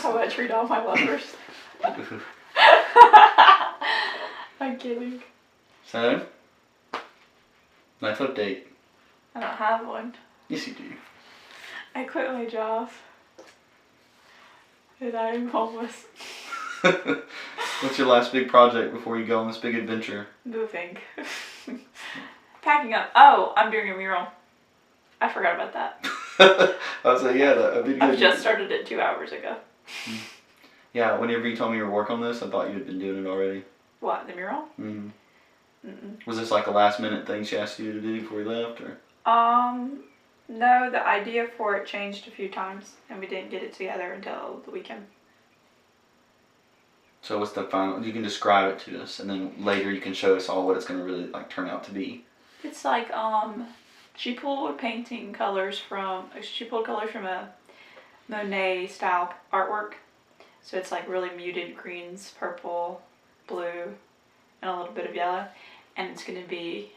I want to treat all my lovers. I'm kidding. So, life update. I don't have one. Yes, you do. I quit my job. And I am homeless. What's your last big project before you go on this big adventure? Moving. Packing up. Oh, I'm doing a mural. I forgot about that. I was like, yeah, that'd be good. I've just started it 2 hours ago. Yeah, whenever you told me you were working on this, I thought you had been doing it already. What, the mural? Mm-hmm. Mm-mm. Was this like a last minute thing she asked you to do before you left, or? No, the idea for it changed a few times, and we didn't get it together until the weekend. So what's the final? You can describe it to us, and then later you can show us all what it's going to really like turn out to be. It's like she pulled colors from a Monet style artwork. So it's like really muted greens, purple, blue, and a little bit of yellow, and it's going to be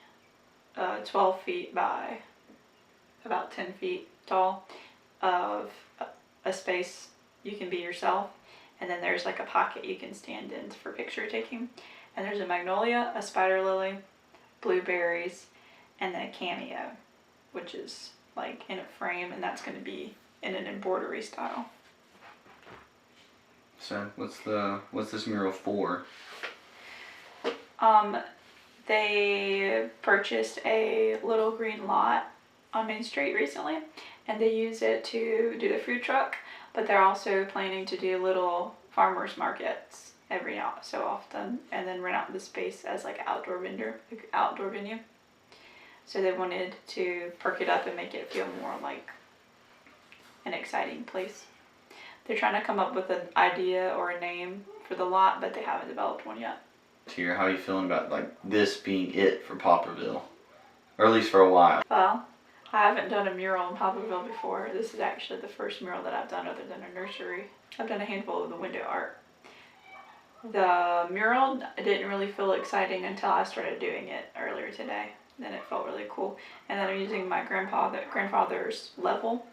12 feet by about 10 feet tall of a space you can be yourself, and then there's like a pocket you can stand in for picture taking, and there's a magnolia, a spider lily, blueberries, and then a cameo, which is like in a frame, and that's going to be in an embroidery style. So what's this mural for? They purchased a little green lot on Main Street recently, and they use it to do the food truck, but they're also planning to do little farmers markets every so often, and then rent out the space as like an outdoor venue. So they wanted to perk it up and make it feel more like an exciting place. They're trying to come up with an idea or a name for the lot, but they haven't developed one yet. Here, how are you feeling about like this being it for Poplarville, or at least for a while? Well, I haven't done a mural in Poplarville before. This is actually the first mural that I've done other than a nursery. I've done a handful of the window art. The mural didn't really feel exciting until I started doing it earlier today. Then it felt really cool. And then I'm using my grandfather's level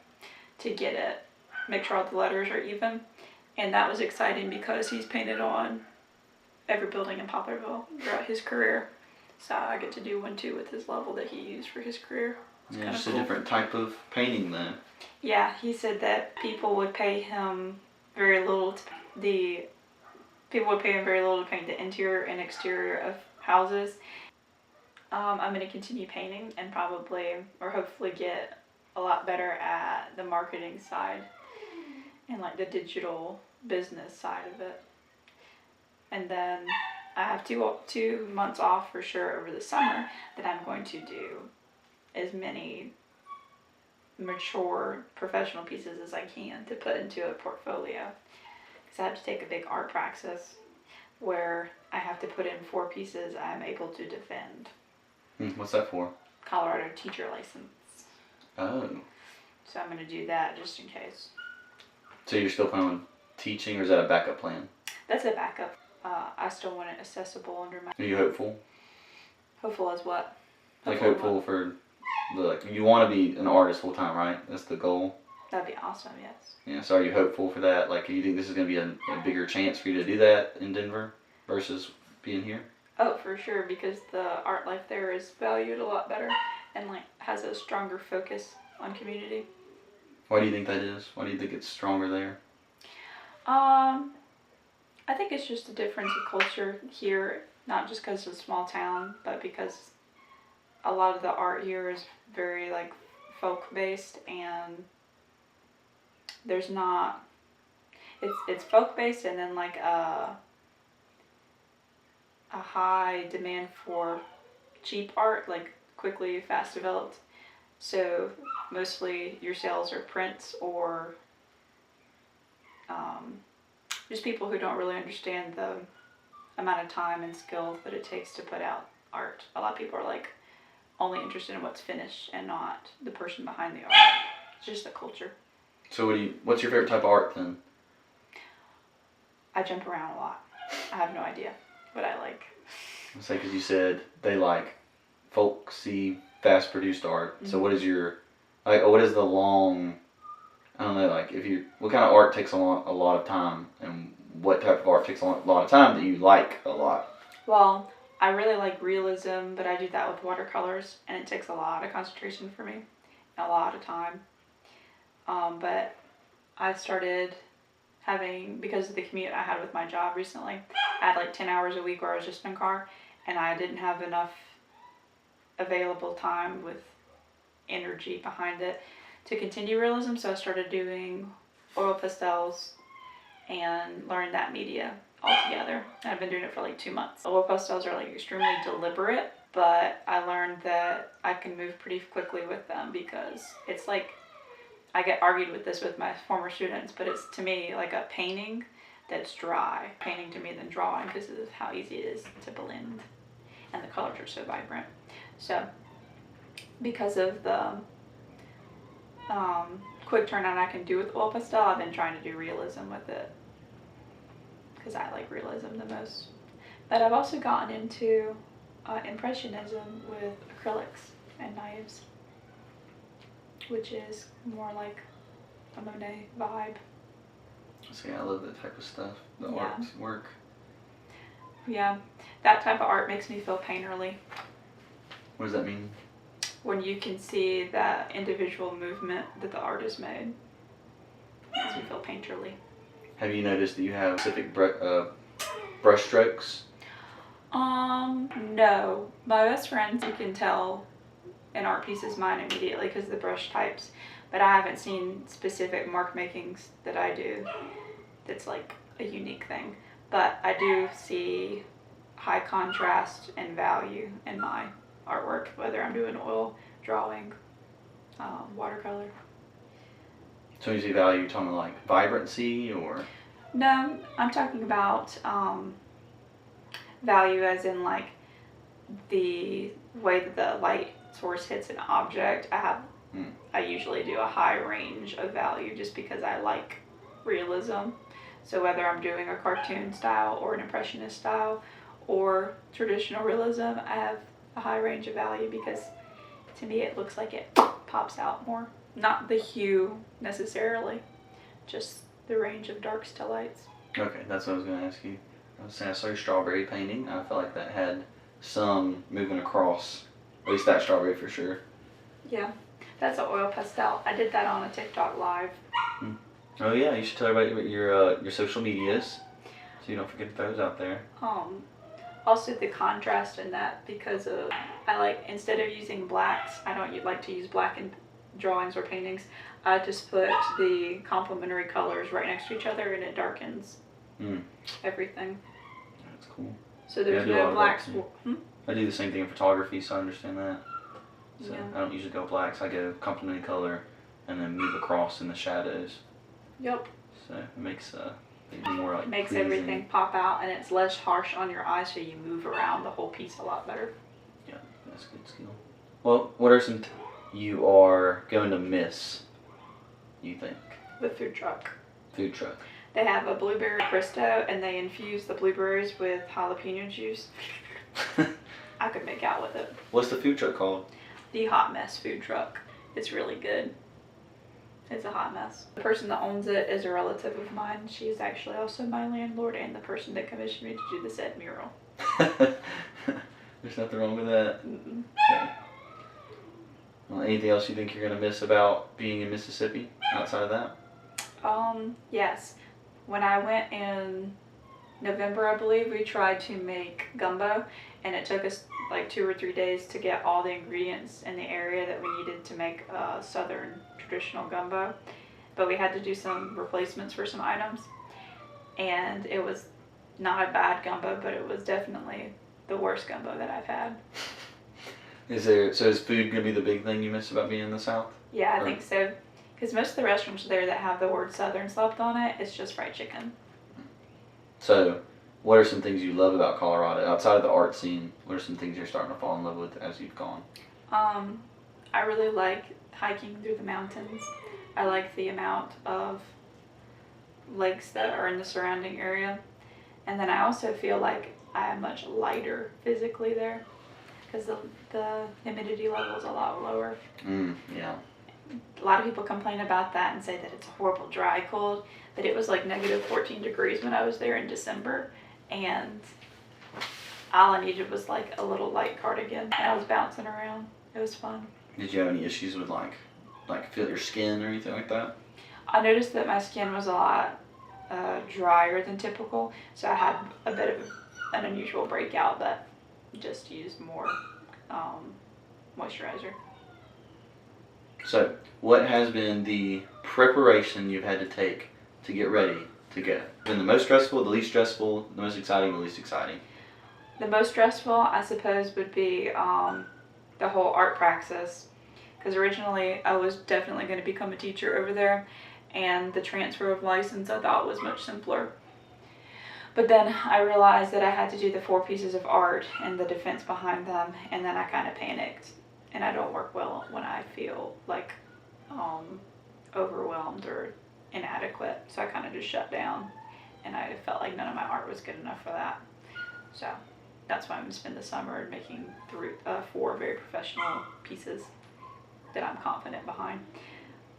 to get it, make sure all the letters are even. And that was exciting because he's painted on every building in Poplarville throughout his career. So I get to do one too with his level that he used for his career. It's yeah, just cool. A different type of painting then. Yeah, he said that people would pay him very little to paint the interior and exterior of houses. I'm going to continue painting and hopefully get a lot better at the marketing side and like the digital business side of it. And then I have 2 months off for sure over the summer that I'm going to do as many mature professional pieces as I can to put into a portfolio. Because I have to take a big art praxis where I have to put in 4 pieces I'm able to defend. What's that for? Colorado teacher license. Oh. So I'm going to do that just in case. So you're still planning on teaching, or is that a backup plan? That's a backup. I still want it accessible under my... Are you hopeful? Hopeful as what? Like hopeful for you want to be an artist full time, right? That's the goal. That'd be awesome, yes. Yeah, so are you hopeful for that? Like, do you think this is going to be a bigger chance for you to do that in Denver versus being here? Oh, for sure, because the art life there is valued a lot better and like has a stronger focus on community. Why do you think that is? Why do you think it's stronger there? I think it's just a difference of culture here, not just because it's a small town, but because a lot of the art here is very like folk based, and there's not, it's folk based and then like a high demand for cheap art, like quickly, fast developed. So mostly your sales are prints or just people who don't really understand the amount of time and skill that it takes to put out art. A lot of people are like only interested in what's finished and not the person behind the art. It's just the culture. So what's your favorite type of art then? I jump around a lot. I have no idea what I like. It's like, because you said they like folksy, fast produced art. Mm-hmm. So what is the long I don't know, like what kind of art takes a lot of time, and what type of art takes a lot of time that you like a lot? Well, I really like realism, but I do that with watercolors, and it takes a lot of concentration for me, a lot of time. But I started having, because of the commute I had with my job recently, I had like 10 hours a week where I was just in a car, and I didn't have enough available time with energy behind it to continue realism, so I started doing oil pastels and learned that media altogether. I've been doing it for like 2 months. Oil pastels are like extremely deliberate, but I learned that I can move pretty quickly with them because it's like, I get argued with this with my former students, but it's to me like a painting that's dry. Painting to me than drawing because of how easy it is to blend and the colors are so vibrant. So because of the quick turnaround I can do with oil pastel, I've been trying to do realism with it because I like realism the most. But I've also gotten into impressionism with acrylics and knives, which is more like a Monet vibe. See, I love that type of stuff. The Yeah. art's work. Yeah, that type of art makes me feel painterly. What does that mean? When you can see that individual movement that the artist made, it makes me feel painterly. Have you noticed that you have specific brush strokes? No. My best friends, you can tell an art piece is mine immediately because of the brush types, but I haven't seen specific mark makings that I do that's like a unique thing. But I do see high contrast and value in my artwork, whether I'm doing oil, drawing, watercolor. So when you say value, you're talking like vibrancy or? No, I'm talking about value as in like the way that the light source hits an object. I usually do a high range of value just because I like realism. So whether I'm doing a cartoon style or an impressionist style or traditional realism, I have a high range of value because to me it looks like it pops out more. Not the hue necessarily, just the range of darks to lights. Okay, that's what I was going to ask you. I was saying I saw your strawberry painting. I felt like that had some moving across, at least that strawberry for sure. Yeah, that's an oil pastel. I did that on a TikTok live. Oh yeah, you should tell everybody about your social medias, so you don't forget those out there. Also the contrast in that, because of, I like, instead of using blacks, I don't like to use black in drawings or paintings. I just put the complementary colors right next to each other and it darkens everything. That's cool. So there's no blacks. I do the same thing in photography, so I understand that. So Yeah. I don't usually go blacks. I go complementary color and then move across in the shadows. Yep. So it makes things more like Makes pleasing. everything pop out and it's less harsh on your eyes, so you move around the whole piece a lot better. Yeah, that's a good skill. Well, what are some you are going to miss, you think? The food truck. Food truck. They have a blueberry Cristo and they infuse the blueberries with jalapeno juice. I could make out with it. What's the food truck called? The Hot Mess food truck. It's really good. It's a hot mess. The person that owns it is a relative of mine. She is actually also my landlord and the person that commissioned me to do the said mural. There's nothing wrong with that. Mm-mm. Okay. Well, anything else you think you're going to miss about being in Mississippi outside of that? Yes. When I went in November, I believe, we tried to make gumbo, and it took us like 2 or 3 days to get all the ingredients in the area that we needed to make a southern traditional gumbo. But we had to do some replacements for some items, and it was not a bad gumbo, but it was definitely the worst gumbo that I've had. Is food going to be the big thing you miss about being in the South? Yeah, I think so. Because most of the restaurants there that have the word Southern slapped on it, it's just fried chicken. So, what are some things you love about Colorado? Outside of the art scene, what are some things you're starting to fall in love with as you've gone? I really like hiking through the mountains. I like the amount of lakes that are in the surrounding area. And then I also feel like I am much lighter physically there because the humidity level is a lot lower. Yeah. a lot of people complain about that and say that it's a horrible dry cold, but it was like negative 14 degrees when I was there in December, and all I needed was like a little light cardigan, and I was bouncing around. It was fun. Did you have any issues with like feel your skin or anything like that? I noticed that my skin was a lot drier than typical, so I had a bit of an unusual breakout, but just used more moisturizer. So, what has been the preparation you've had to take to get ready to go? Been the most stressful, the least stressful, the most exciting, the least exciting? The most stressful, I suppose, would be the whole art praxis, because originally I was definitely going to become a teacher over there, and the transfer of license I thought was much simpler. But then I realized that I had to do the 4 pieces of art and the defense behind them, and then I kind of panicked. And I don't work well when I feel like overwhelmed or inadequate. So I kind of just shut down, and I felt like none of my art was good enough for that. So that's why I'm going to spend the summer making 4 very professional pieces that I'm confident behind.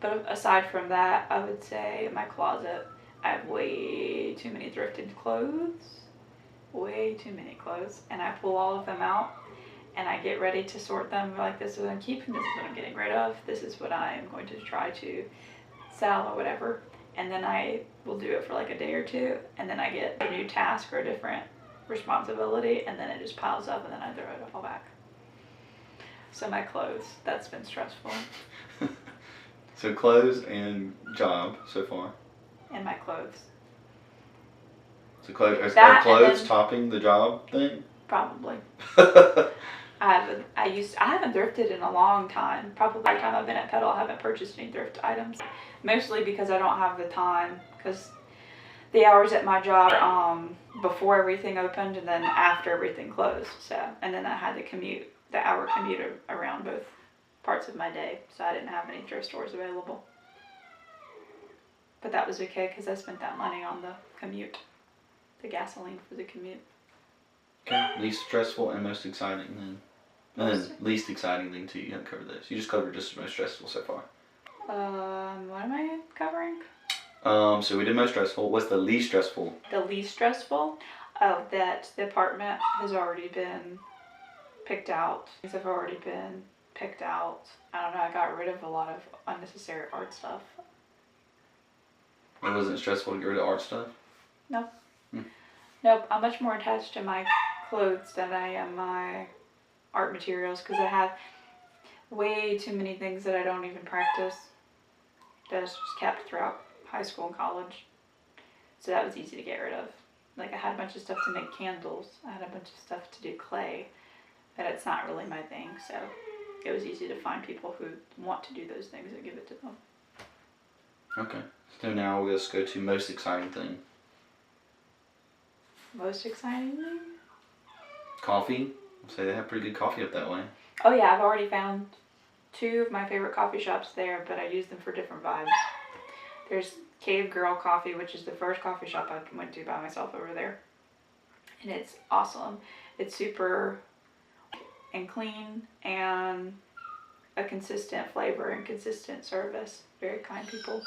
But aside from that, I would say my closet, I have way too many thrifted clothes, way too many clothes, and I pull all of them out and I get ready to sort them. Like, this is what I'm keeping, this is what I'm getting rid of, this is what I am going to try to sell or whatever. And then I will do it for like a day or 2, and then I get a new task or a different responsibility, and then it just piles up, and then I throw it all back. So my clothes, that's been stressful. So clothes and job so far. And my clothes. So clothes, That are clothes then, topping the job thing? probably. I haven't thrifted in a long time. Probably by the time I've been at Petal, I haven't purchased any thrift items. Mostly because I don't have the time, because the hours at my job before everything opened and then after everything closed. So, and then I had the hour commute around both parts of my day, so I didn't have any thrift stores available. But that was okay, because I spent that money on the commute, the gasoline for the commute. Okay, least stressful and most exciting then. And then least exciting thing too, you haven't covered those. You just covered just the most stressful so far. What am I covering? So we did most stressful. What's the least stressful? The least stressful? Oh, that the apartment has already been picked out. Things have already been picked out. I don't know, I got rid of a lot of unnecessary art stuff. It wasn't stressful to get rid of art stuff? Nope. Nope, I'm much more attached to my clothes than I am my art materials, because I have way too many things that I don't even practice that is just kept throughout high school and college. So that was easy to get rid of. Like, I had a bunch of stuff to make candles. I had a bunch of stuff to do clay, but it's not really my thing, so it was easy to find people who want to do those things and give it to them. Okay. So now we'll just go to most exciting thing. Most exciting thing? Coffee. I'll say they have pretty good coffee up that way. Oh yeah, I've already found 2 of my favorite coffee shops there, but I use them for different vibes. There's Cave Girl Coffee, which is the first coffee shop I went to by myself over there. And it's awesome. It's super and clean and a consistent flavor and consistent service. Very kind people.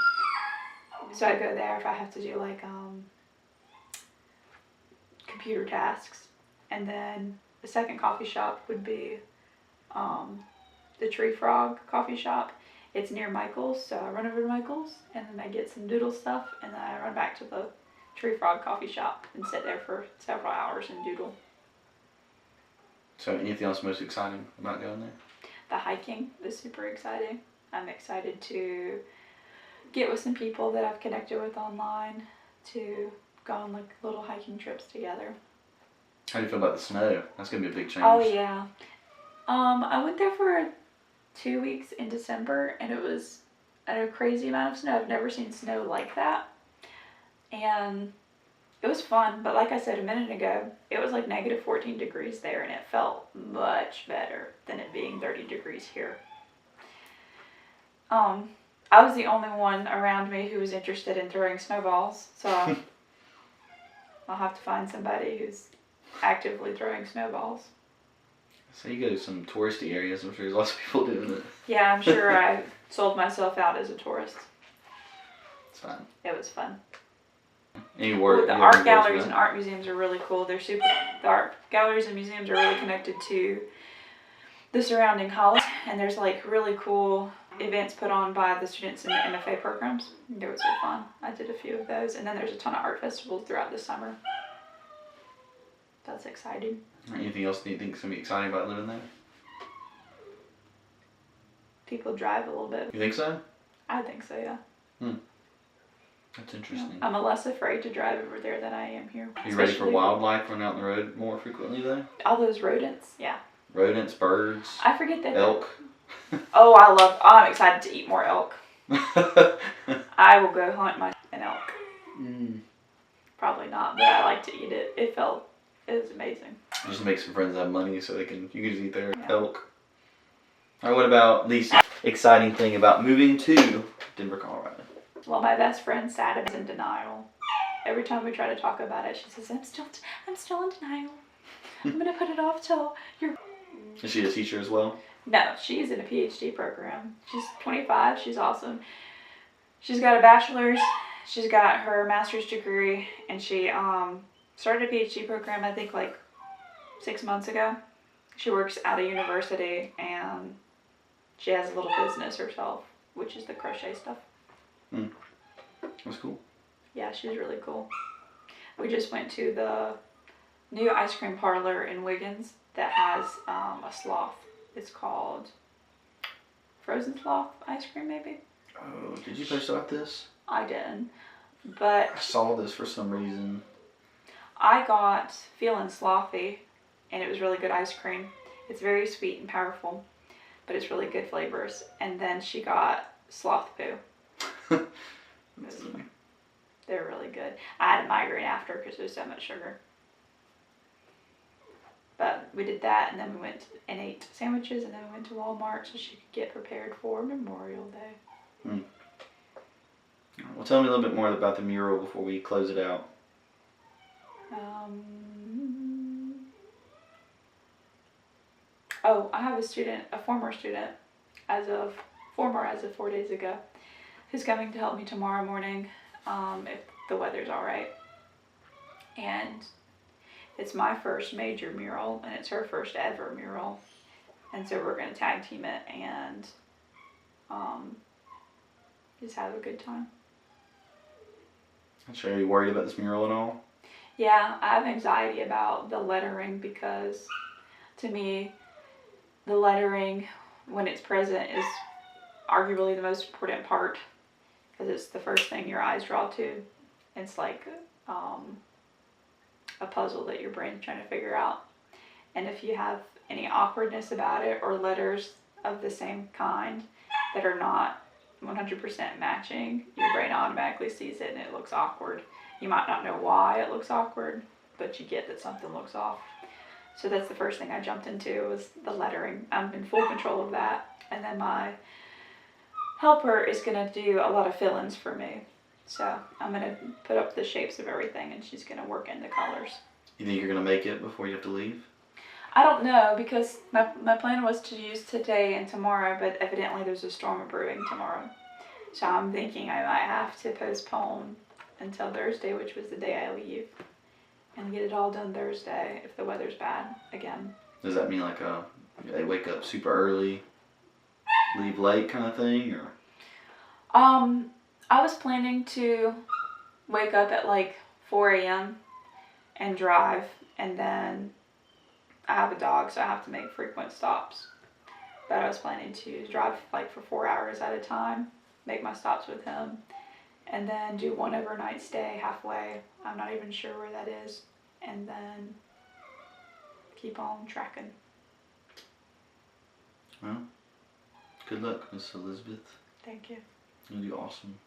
So I go there if I have to do like computer tasks. And then the second coffee shop would be the Tree Frog coffee shop. It's near Michael's, so I run over to Michael's and then I get some doodle stuff, and then I run back to the Tree Frog coffee shop and sit there for several hours and doodle. So anything else most exciting about going there? The hiking is super exciting. I'm excited to get with some people that I've connected with online to go on like little hiking trips together. How do you feel about the snow? That's gonna be a big change. Oh yeah. I went there for 2 weeks in December, and it was a crazy amount of snow. I've never seen snow like that. And it was fun, but like I said a minute ago, it was like negative 14 degrees there, and it felt much better than it being 30 degrees here. I was the only one around me who was interested in throwing snowballs, so I'll have to find somebody who's actively throwing snowballs. So you go to some touristy areas, I'm sure there's lots of people doing it. Yeah, I'm sure sold myself out as a tourist. It's fine. It was fun. Any Ooh, work? the art galleries and art museums are really cool. The art galleries and museums are really connected to the surrounding college, and there's like really cool events put on by the students in the MFA programs. They were so fun. I did a few of those, and then there's a ton of art festivals throughout the summer. That's exciting. Anything else that you think is gonna be exciting about living there? People drive a little bit. You think so? I think so, yeah. That's interesting. I'm less afraid to drive over there than I am here. Are you ready for wildlife running out on the road more frequently though? All those rodents, yeah. Rodents, birds, I forget that. elk. I'm excited to eat more elk. I will go hunt an elk. Probably not, but I like to eat it. It was amazing. Just make some friends have money so you can just eat their elk. Alright, what about least exciting thing about moving to Denver, Colorado? Well, my best friend Sada is in denial. Every time we try to talk about it, she says, I'm still in denial. I'm gonna put it off till you're... Is she a teacher as well? No, she's in a PhD program. She's 25, she's awesome. She's got a bachelor's, she's got her master's degree, and she started a PhD program I think like 6 months ago. She works at a university and she has a little business herself, which is the crochet stuff. That's cool. Yeah, she's really cool. We just went to the new ice cream parlor in Wiggins that has a sloth. It's called Frozen Sloth ice cream, maybe? Oh, did you post about this? I didn't. But I saw this for some reason. I got Feelin' Slothy, and it was really good ice cream. It's very sweet and powerful, but it's really good flavors. And then she got Sloth Poo. They're really good. I had a migraine after because there's so much sugar. But we did that, and then we went and ate sandwiches, and then we went to Walmart so she could get prepared for Memorial Day. Well, tell me a little bit more about the mural before we close it out. I have a former student, as of 4 days ago, who's coming to help me tomorrow morning, if the weather's alright. And it's my first major mural, and it's her first ever mural. And so we're going to tag team it and just have a good time. Are you worried about this mural at all? Yeah, I have anxiety about the lettering because to me, the lettering when it's present is arguably the most important part because it's the first thing your eyes draw to. It's like a puzzle that your brain's trying to figure out. And if you have any awkwardness about it or letters of the same kind that are not 100% matching, your brain automatically sees it and it looks awkward. You might not know why it looks awkward, but you get that something looks off. So that's the first thing I jumped into was the lettering. I'm in full control of that. And then my helper is going to do a lot of fill-ins for me. So I'm going to put up the shapes of everything and she's going to work in the colors. You think you're going to make it before you have to leave? I don't know because my plan was to use today and tomorrow, but evidently there's a storm brewing tomorrow. So I'm thinking I might have to postpone until Thursday, which was the day I leave, and get it all done Thursday if the weather's bad again. Does that mean like they wake up super early, leave late kind of thing, or? I was planning to wake up at like 4 a.m. and drive, and then I have a dog, so I have to make frequent stops. But I was planning to drive like for 4 hours at a time, make my stops with him, and then do one overnight stay halfway. I'm not even sure where that is, and then keep on tracking. Well, good luck, Miss Elizabeth. Thank you. You'll do awesome.